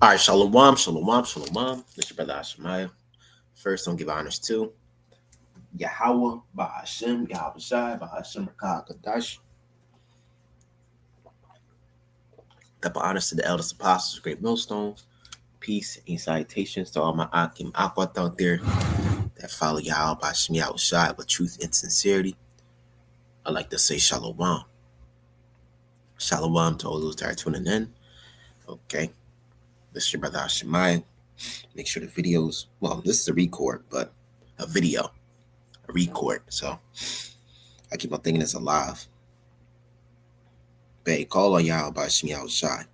All right, shalom, shalom, shalom. This is your brother Ashmaya. First, don't give honors to Yahweh, Bahashem, Yahweh Shai, Bahashem, Rakah, Kadash. Double honors to the eldest apostles, great millstones. Peace and salutations to all my Akim Akwat out there that follow Yahweh, Bahashem, Yahweh Shai with truth and sincerity. I like to say shalom. Shalom to all those that are tuning in. Okay, this is your brother Ashmaya. Make sure the videos, well, this is a record, but a video. Record. So I keep on thinking it's alive. But call on y'all by Shmi Shai.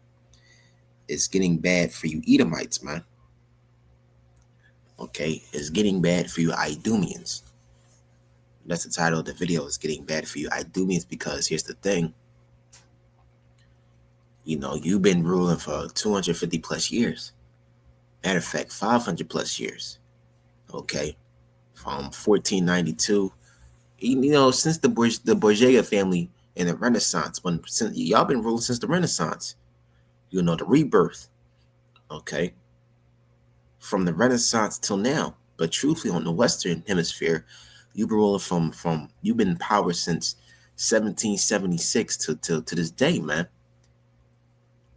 It's getting bad for you Edomites, man. Okay, it's getting bad for you Idumeans. That's the title of the video. It's getting bad for you Idumeans because here's the thing. You've been ruling for 250 plus years. Matter of fact, 500 plus years. Okay, from 1492. Since the Borgia family and the Renaissance, since y'all been ruling since the Renaissance. The rebirth. Okay, from the Renaissance till now. But truthfully, on the Western Hemisphere, you've been ruling from you've been in power since 1776 to this day, man.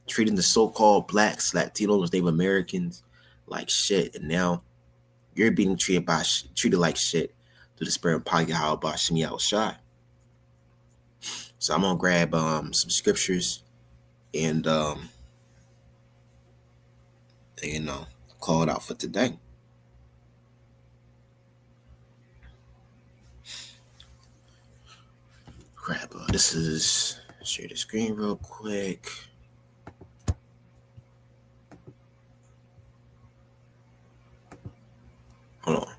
Treating the so-called blacks, Latinos, Native Americans like shit, and now you're being treated like shit through the spirit of Pagah by Shemi Shai. So I'm gonna grab some scriptures and call it out for today. Crap, this is share the screen real quick. Hold on.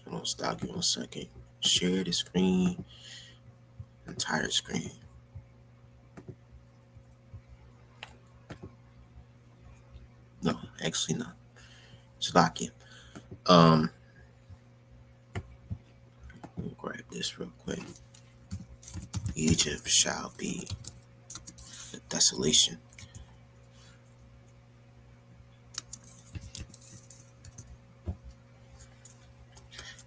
Don't stop. Give me 1 second. Share the screen. Entire screen. No, actually not. Slovakia. Let me grab this real quick. Egypt shall be a desolation.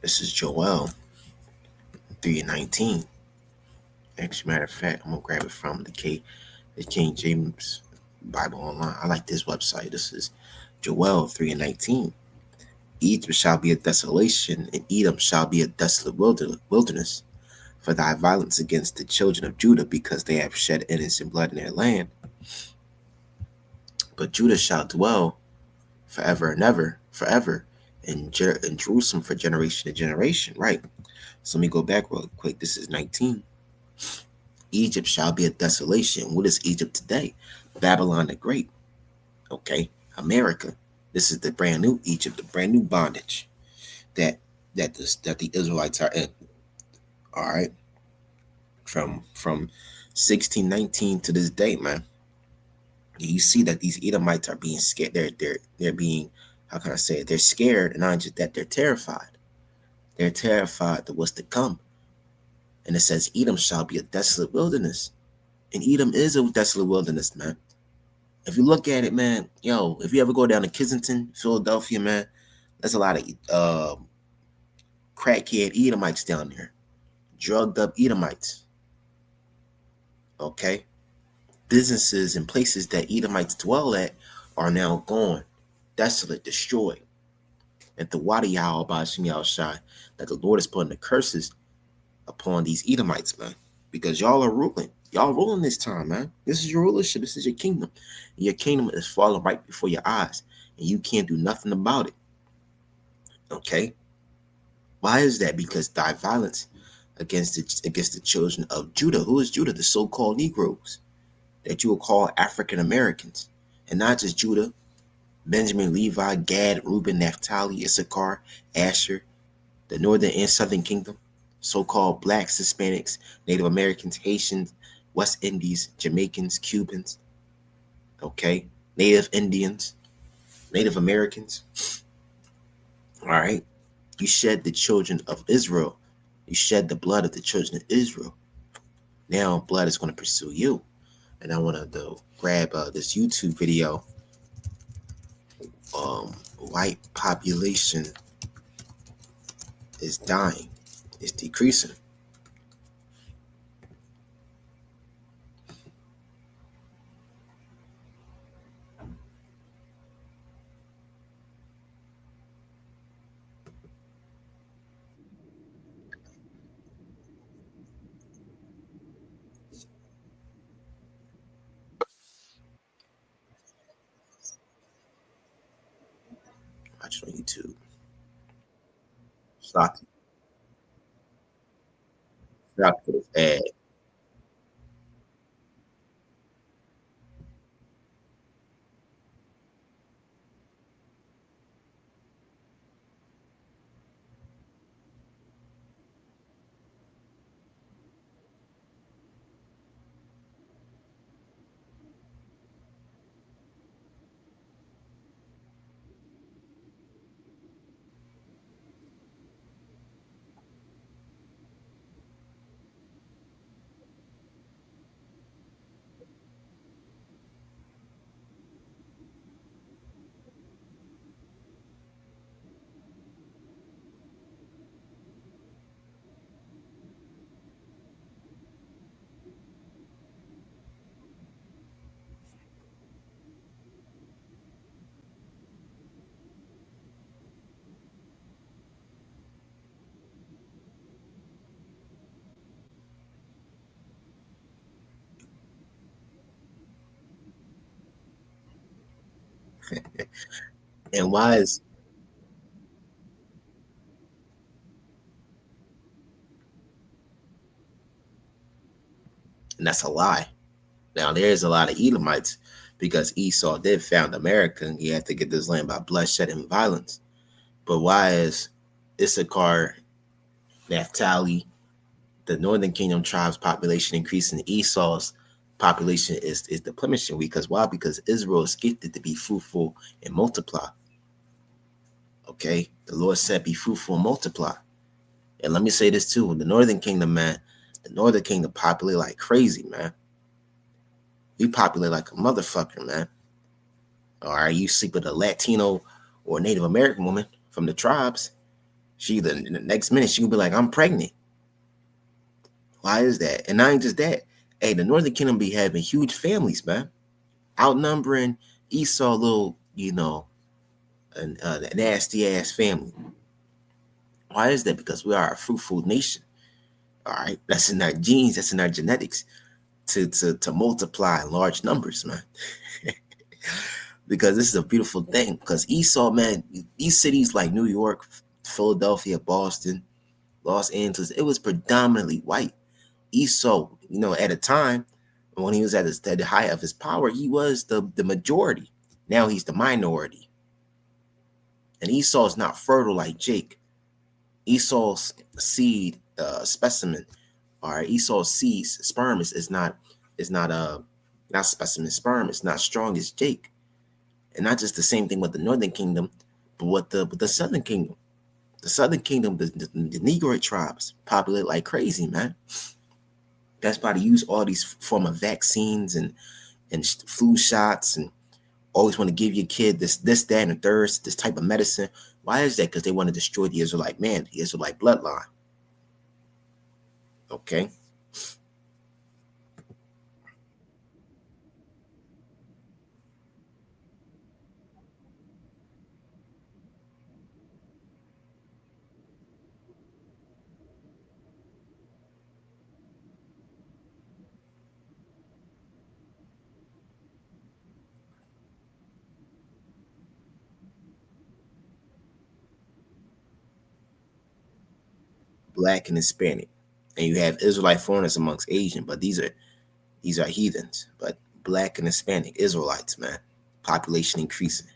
This is Joel 3:19. Actually, matter of fact, I'm gonna grab it from the King James Bible Online. I like this website. This is Joel 3:19. Egypt shall be a desolation, and Edom shall be a desolate wilderness, for thy violence against the children of Judah, because they have shed innocent blood in their land. But Judah shall dwell forever and ever, forever, in Jerusalem for generation to generation. Right. So let me go back real quick. This is 19. Egypt shall be a desolation. What is Egypt today? Babylon the Great. Okay. America. This is the brand new Egypt, the brand new bondage that the Israelites are in. All right. From 1619 to this day, man. You see that these Edomites are being scared. They're being, how can I say it? They're scared, and not just that, they're terrified. They're terrified of what's to come. And it says Edom shall be a desolate wilderness. And Edom is a desolate wilderness, man. If you look at it, man, if you ever go down to Kensington, Philadelphia, man, there's a lot of crackhead Edomites down there. Drugged up Edomites. Okay? Businesses and places that Edomites dwell at are now gone, desolate, destroyed. And the Wadi by Shemi Shai, that the Lord is putting the curses upon these Edomites, man. Because y'all are ruling. Y'all ruling this time, man. This is your rulership. This is your kingdom. And your kingdom is falling right before your eyes. And you can't do nothing about it. Okay? Why is that? Because thy violence against the children of Judah. Who is Judah? The so-called Negroes that you will call African Americans. And not just Judah. Benjamin, Levi, Gad, Reuben, Naphtali, Issachar, Asher, the northern and southern kingdom, so-called blacks, Hispanics, Native Americans, Haitians, West Indies, Jamaicans, Cubans, okay, Native Indians, Native Americans. All right, you shed the children of Israel. You shed the blood of the children of Israel. Now blood is going to pursue you. and I wanted to grab this YouTube video. White population is dying, it's decreasing. Watch it on YouTube. Stock, stock for this ad. And why is and that's a lie. Now there's a lot of Edomites because Esau did found America and he had to get this land by bloodshed and violence. But why is Issachar, Naphtali, the Northern Kingdom tribes population increasing, Esau's population is diminishing? Because why? Because Israel is gifted to be fruitful and multiply. Okay, the Lord said, "Be fruitful and multiply." And let me say this too: the Northern Kingdom, man, the Northern Kingdom populate like crazy, man. We populate like a motherfucker, man. All right, you sleep with a Latino or Native American woman from the tribes, she the next minute she will be like, "I'm pregnant." Why is that? And not even just that. Hey, the Northern Kingdom be having huge families, man, outnumbering Esau little, a nasty ass family. Why is that? Because we are a fruitful nation. All right, that's in our genes, that's in our genetics to multiply in large numbers, man. Because this is a beautiful thing. Because Esau, man, these cities like New York, Philadelphia, Boston, Los Angeles, it was predominantly white. Esau, at a time when he was at the height of his power, he was the majority. Now he's the minority. And Esau is not fertile like Jake. Esau's seed specimen, or Esau's seed sperm is not specimen sperm. It's not strong as Jake. And not just the same thing with the Northern Kingdom, but with the Southern Kingdom. The Southern Kingdom, the Negroid tribes populate like crazy, man. That's why they use all these form of vaccines and flu shots and always want to give your kid this, that, and the third, this type of medicine. Why is that? Because they want to destroy the Israelite man, the Israelite bloodline. Okay. Black and Hispanic. And you have Israelite foreigners amongst Asian, but these are heathens. But black and Hispanic Israelites, man. Population increasing.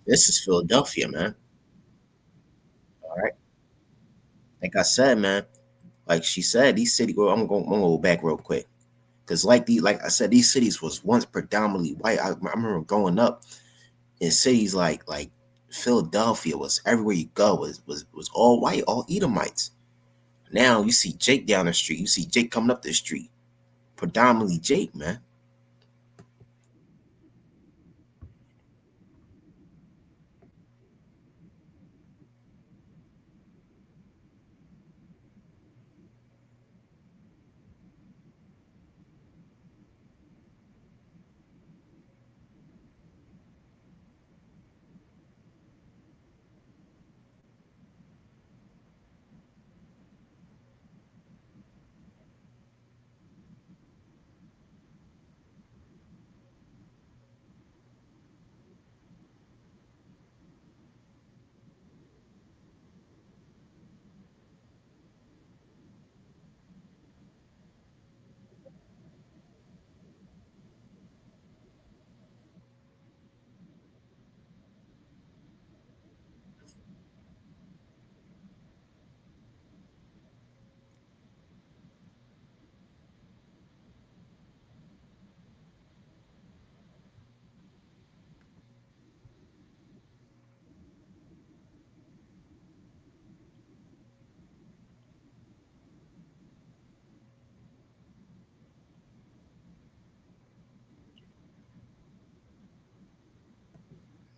This is Philadelphia, man. All right. Like I said, man. Like she said, these cities. Well, I'm gonna go back real quick. Cause like I said, these cities was once predominantly white. I remember growing up in cities like Philadelphia was everywhere you go was all white, all Edomites. Now you see Jake down the street. You see Jake coming up the street. Predominantly Jake, man.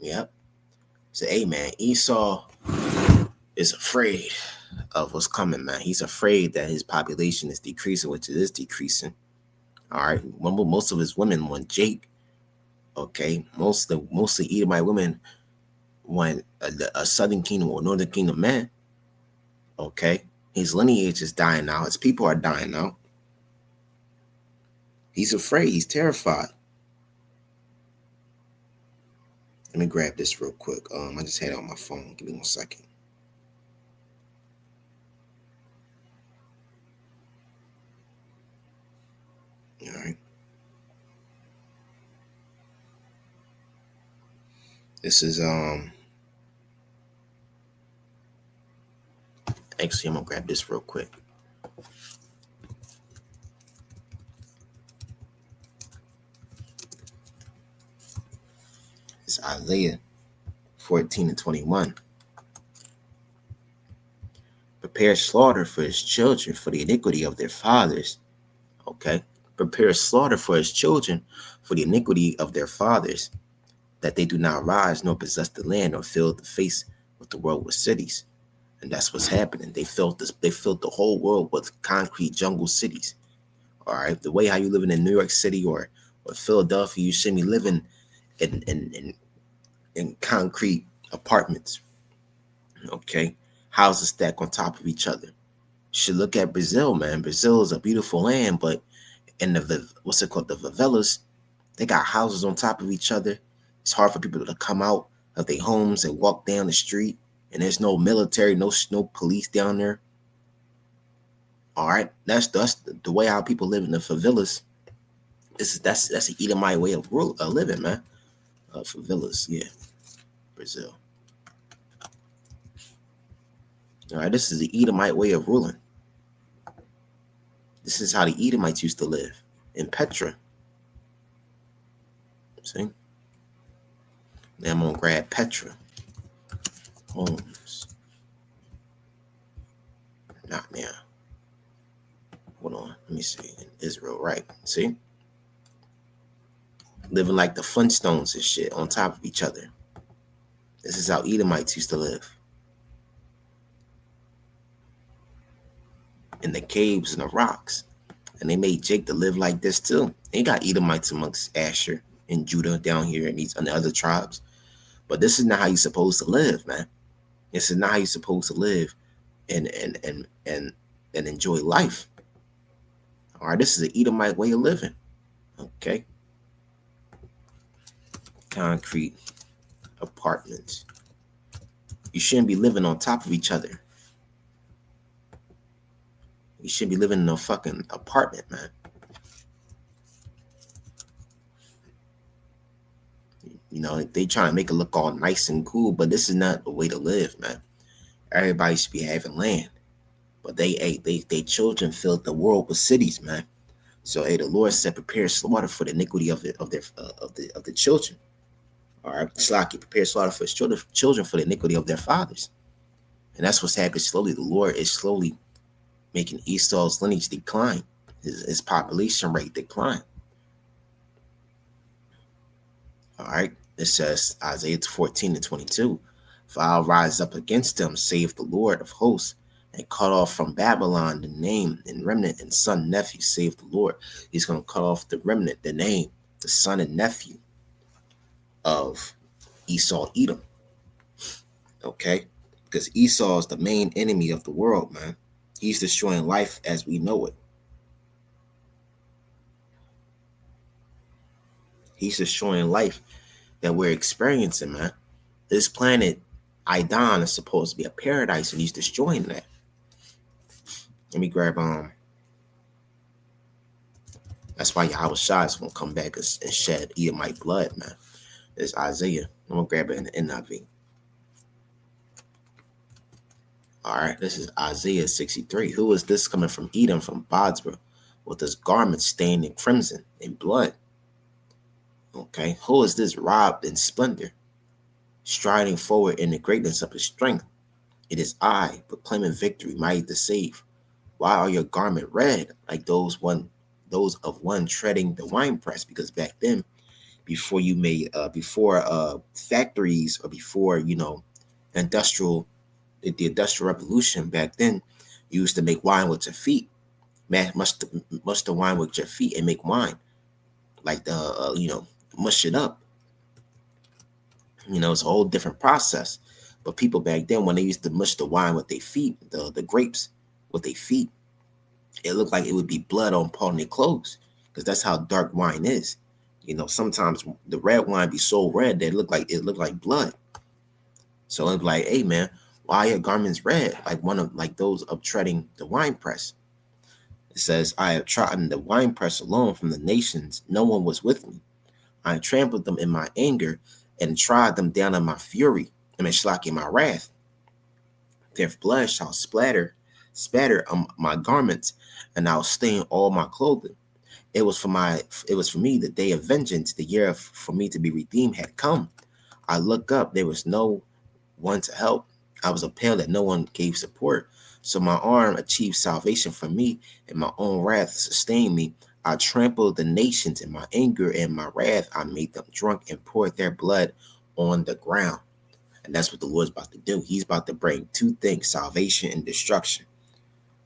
Yep. So hey man, Esau is afraid of what's coming, man. He's afraid that his population is decreasing, which it is decreasing. All right. Remember, most of his women want Jake. Okay. Mostly Edomite women want a southern kingdom or northern kingdom man. Okay. His lineage is dying out. His people are dying out. He's afraid. He's terrified. Let me grab this real quick. I just had it on my phone. Give me 1 second. All right. This is actually I'm gonna grab this real quick. It's Isaiah 14 and 21. Prepare slaughter for his children for the iniquity of their fathers. Okay. Prepare slaughter for his children for the iniquity of their fathers, that they do not rise nor possess the land nor fill the face of the world with cities. And that's what's happening. They filled the whole world with concrete jungle cities. All right. The way how you living in New York City or Philadelphia, you shouldn't be living in concrete apartments. Okay. Houses stacked on top of each other. You should look at Brazil, man. Brazil is a beautiful land, but in the what's it called, the favelas, they got houses on top of each other. It's hard for people to come out of their homes and walk down the street, and there's no military, no police down there. All right, that's the way how people live in the favelas. That's an Edomite way of living, man. Favelas, yeah, Brazil. All right, this is the Edomite way of ruling. This is how the Edomites used to live in Petra. See, now I'm gonna grab Petra homes. Not now. Hold on, let me see. In Israel, right? See, living like the Flintstones and shit on top of each other. This is how Edomites used to live in the caves and the rocks. And they made Jake to live like this too. They got Edomites amongst Asher and Judah down here and these and the other tribes. But this is not how you're supposed to live, man. This is not how you're supposed to live and enjoy life. All right, this is an Edomite way of living. Okay, concrete apartments. You shouldn't be living on top of each other. You shouldn't be living in a fucking apartment, man. They trying to make it look all nice and cool, but this is not the way to live, man. Everybody should be having land, but they children filled the world with cities, man. So hey, the Lord said, prepare slaughter for the iniquity of the children. All right, Slaki, prepare slaughter for his children for the iniquity of their fathers, and that's what's happening slowly. The Lord is slowly making Esau's lineage decline, his population rate decline. All right. It says Isaiah 14 and 22. For I'll rise up against them, save the Lord of hosts, and cut off from Babylon the name and remnant and son nephew, save the Lord. He's going to cut off the remnant, the name, the son and nephew of Esau, Edom. Okay. Because Esau is the main enemy of the world, man. He's destroying life as we know it. He's destroying life that we're experiencing, man. This planet, Idon, is supposed to be a paradise, and he's destroying that. Let me grab That's why Yahweh Shai is gonna come back and shed Edomite blood, man. It's Isaiah. I'm gonna grab it in the NIV. All right, this is Isaiah 63. Who is this coming from Edom, from Bozrah, with his garments stained in crimson and blood? Okay, who is this robbed in splendor, striding forward in the greatness of his strength? It is I, proclaiming victory, mighty to save. Why are your garment red like those of one treading the winepress? Because back then, before you made before factories, or before industrial the industrial revolution, back then you used to make wine with your feet. Man, mush the wine with your feet and make wine, like the mush it up. It's a whole different process. But people back then, when they used to mush the wine with their feet, the grapes with their feet, it looked like it would be blood on their clothes, because that's how dark wine is. Sometimes the red wine be so red that it looked like blood. So it's like, hey man, why are your garments red like those of treading the winepress? It says, I have trodden the winepress alone from the nations. No one was with me. I trampled them in my anger and trod them down in my fury, and in my wrath. Their blood shall spatter on my garments, and I'll stain all my clothing. It was for me the day of vengeance, the year for me to be redeemed had come. I look up, there was no one to help. I was appalled that no one gave support. So my arm achieved salvation for me, and my own wrath sustained me. I trampled the nations in my anger and my wrath. I made them drunk and poured their blood on the ground. And that's what the Lord's about to do. He's about to bring two things: salvation and destruction.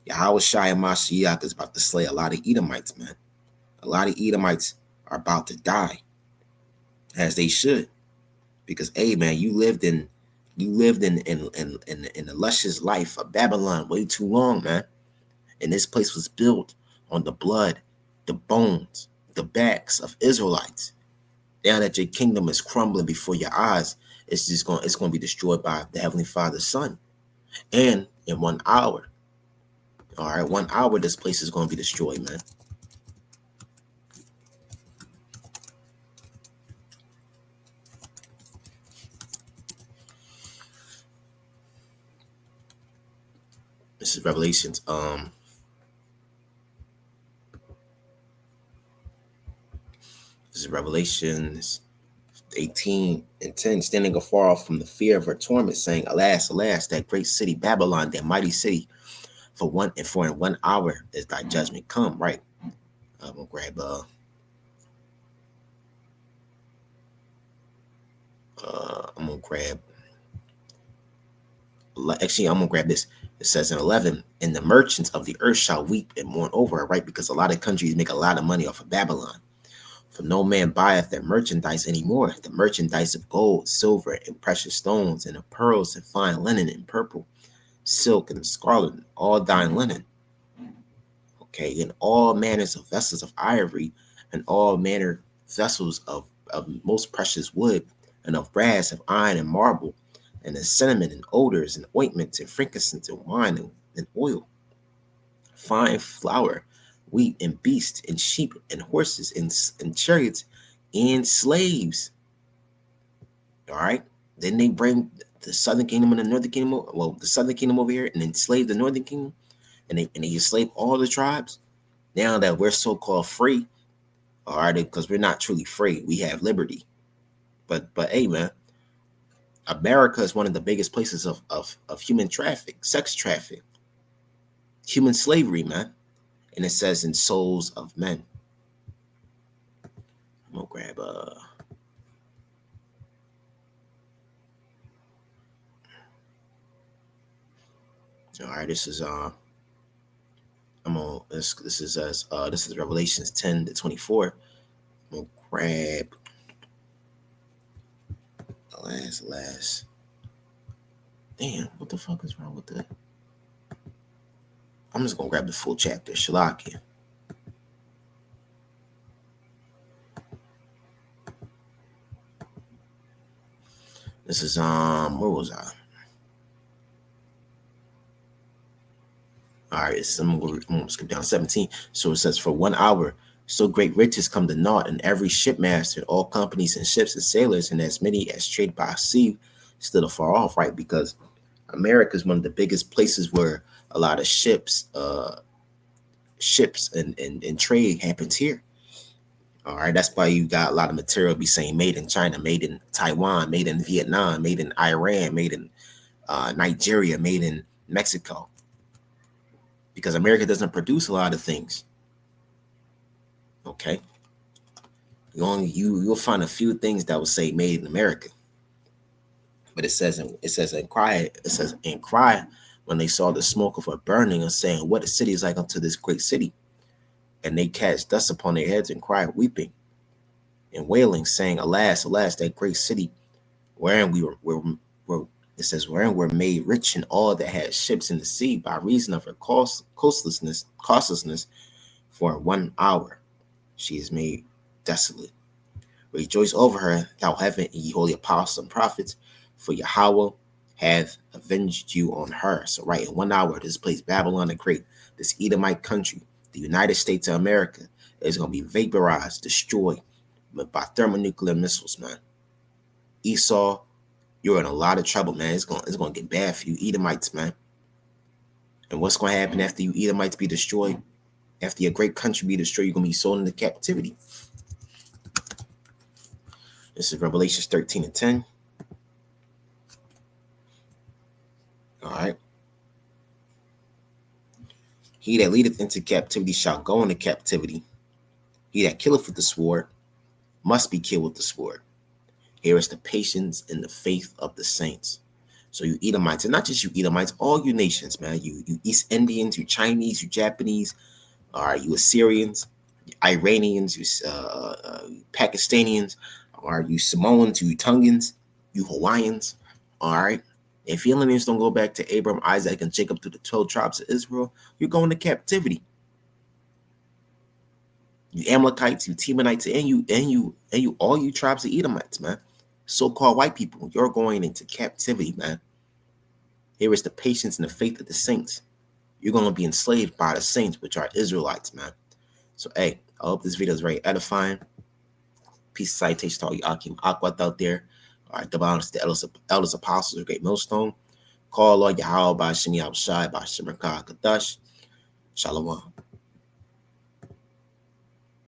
Yahweh Shai and Mashiach is about to slay a lot of Edomites, man. A lot of Edomites are about to die, as they should, because hey, man, you lived in a luscious life of Babylon way too long, man. And this place was built on the blood, the bones, the backs of Israelites. Now that your kingdom is crumbling before your eyes, it's going to be destroyed by the Heavenly Father's Son. And in 1 hour, all right, 1 hour, this place is going to be destroyed, man. This is Revelations. This is Revelations 18 and 10. Standing afar off from the fear of her torment, saying, Alas, alas, that great city Babylon, that mighty city, for in 1 hour is thy judgment come. Right. I'm gonna grab I'm gonna grab actually I'm gonna grab this. It says in 11, and the merchants of the earth shall weep and mourn over her, right? Because a lot of countries make a lot of money off of Babylon. For no man buyeth their merchandise anymore. The merchandise of gold, silver, and precious stones, and of pearls, and fine linen, and purple, silk, and scarlet, and all thine linen. Okay, and all manners of vessels of ivory, and all manner vessels of most precious wood, and of brass, of iron, and marble, and the cinnamon, and odors, and ointments, and frankincense, and wine, and oil, fine flour, wheat, and beasts, and sheep, and horses, and chariots, and slaves. All right. Then they bring the southern kingdom and the northern kingdom. Well, the southern kingdom over here, and enslave the northern kingdom, and they enslave all the tribes. Now that we're so called free, all right, because we're not truly free, we have liberty. But hey, man, America is one of the biggest places of human traffic, sex traffic, human slavery, man. And it says in souls of men. I'm gonna grab all right, this is I'm on this is Revelations 10 to 24. I'm gonna grab the last. Damn, what the fuck is wrong with the? I'm just gonna grab the full chapter. Shalakia. This is where was I? All right, so I'm gonna skip down 17. So it says, for 1 hour, so great riches come to naught, and every shipmaster, all companies and ships and sailors, and as many as trade by sea, still afar off, right? Because America is one of the biggest places where a lot of ships and trade happens here. All right, that's why you got a lot of material be saying made in China, made in Taiwan, made in Vietnam, made in Iran, made in Nigeria, made in Mexico, because America doesn't produce a lot of things. Okay, you'll find a few things that will say made in America, but it says in cry when they saw the smoke of a burning and saying, what a city is like unto this great city, and they cast dust upon their heads and cried, weeping and wailing, saying, alas, alas, that great city wherein were it says, wherein were made rich in all that had ships in the sea by reason of her costlessness. For 1 hour she is made desolate. Rejoice over her, thou heaven, ye holy apostles and prophets, for Yahweh hath avenged you on her. So, right, in 1 hour, this place, Babylon the Great, this Edomite country, the United States of America, is going to be vaporized, destroyed by thermonuclear missiles, man. Esau, you're in a lot of trouble, man. It's gonna get bad for you, Edomites, man. And what's gonna happen after you Edomites be destroyed? After your great country be destroyed, you're gonna be sold into captivity. This is Revelations 13 and 10. All right. He that leadeth into captivity shall go into captivity. He that killeth with the sword must be killed with the sword. Here is the patience and the faith of the saints. So you Edomites, and not just you Edomites, all you nations, man. You East Indians, you Chinese, you Japanese, all right, you Assyrians, you Iranians, you Pakistanians, or you Samoans, you Tongans, you Hawaiians, all right. If your lineage don't go back to Abraham, Isaac, and Jacob to the 12 tribes of Israel, you're going to captivity. You Amalekites, you Temanites, and you all you tribes of Edomites, man. So-called white people, you're going into captivity, man. Here is the patience and the faith of the saints. You're going to be enslaved by the saints, which are Israelites, man. So, hey, I hope this video is very edifying. Peace and salutation to all you Akim Akwat out there. All right, the honors to the elders apostles of Great Millstone. Call Lord Yahweh by Shemi Abshai by Shemer Kadash. Shalom.